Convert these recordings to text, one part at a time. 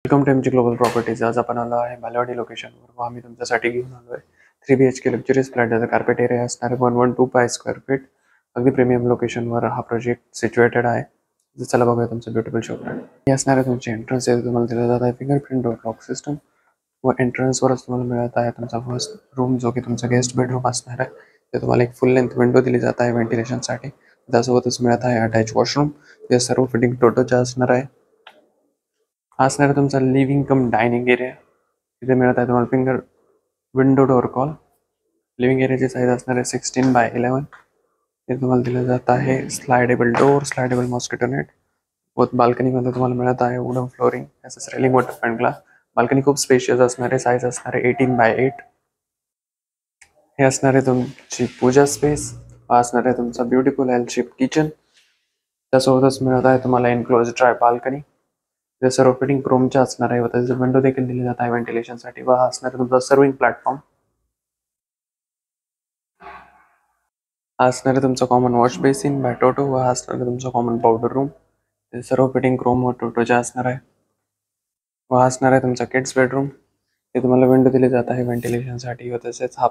Welcome to MG global properties. आज आपण आलो आहे बालेवाडी लोकेशनवर व आम्ही तुमच्यासाठी घेऊन आलो आहे 3 BHK लक्झरियस फ्लॅट. ज्याचा कार्पेट एरिया असणार आहे 112 स्क्वेअर फीट. अगदी प्रीमियम लोकेशनवर हा प्रोजेक्ट सिच्युएटेड आहे. चला बघूया तुमचं ब्युटिफुल शॉप. हे असणार आहे तुमचे एंट्रन्स. तुम्हाला दिलं जात आहे फिंगरप्रिंट डोर लॉक सिस्टम व एंट्रन्सवरच तुम्हाला मिळत आहे तुमचा फर्स्ट रूम, जो की तुमचा गेस्ट बेडरूम असणार आहे. ते तुम्हाला एक फुल लेंथ विंडो दिली जात आहे व्हेंटिलेशनसाठी. त्यासोबतच मिळत आहे अटॅच वॉशरूम. हे सर्व फिटिंग टोटोच्या असणार आहे. हा असणार आहे तुमचा लिव्हिंग कम डायनिंग एरिया. इथे मिळत आहे तुम्हाला फिंगर विंडो डोर कॉल. लिव्हिंग एरियाची साईज असणार आहे 16x11. ते तुम्हाला दिलं जात आहे slidable door, slidable mosquito net व बाल्कनीमध्ये तुम्हाला मिळत आहे वुडन फ्लोरिंग तसेच रेलिंग वॉटर पॉईंट ग्लास. बाल्कनी खूप स्पेशियस असणार आहे. साईज असणार आहे 18x8. हे असणार आहे तुमची पूजा स्पेस. हा असणार आहे तुमचा ब्युटिफुल एल शेप किचन. त्यासोबतच मिळत आहे तुम्हाला एनक्लोज ड्राय बाल्कनी. ते सर्व फिटिंग क्रोमच्या असणार आहे व त्याचे विंडो देखील दिली जात आहे व्हेंटिलेशनसाठी. व हा असणार आहे तुमचा सर्विंग प्लॅटफॉर्म. हा असणार आहे तुमचा कॉमन वॉश बेसिन बाय टोटो व हा असणार आहे तुमचा कॉमन पावडर रूम. ते सर्व फिटिंग क्रोम व टोटोच्या असणार आहे. व हा असणार आहे तुमचा किड्स बेडरूम. ते तुम्हाला विंडो दिली जात आहे व्हेंटिलेशनसाठी व तसेच हा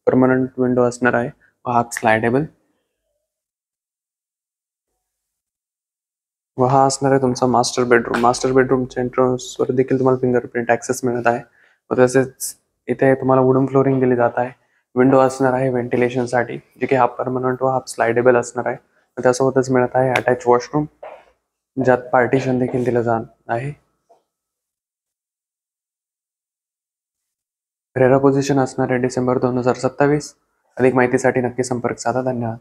परमनंट विंडो असणार आहे व हा स्लायडेबल. व हा असणार आहे तुमचा मास्टर बेडरूम. मास्टर बेडरूमच्या एंट्रन्सवर देखील तुम्हाला फिंगरप्रिंट ॲक्सेस मिळत आहे व तसेच इथे तुम्हाला वुडन फ्लोरिंग दिली जात आहे. विंडो असणार आहे व्हेंटिलेशनसाठी, जे की हाफ परमनंट व हाफ स्लायडेबल असणार आहे. त्यासोबतच मिळत आहे अटॅच वॉशरूम, ज्यात पार्टिशन देखील दिलं जात आहे. रेरा पोझिशन असणार आहे डिसेंबर 2027. अधिक माहितीसाठी नक्की संपर्क साधा. धन्यवाद.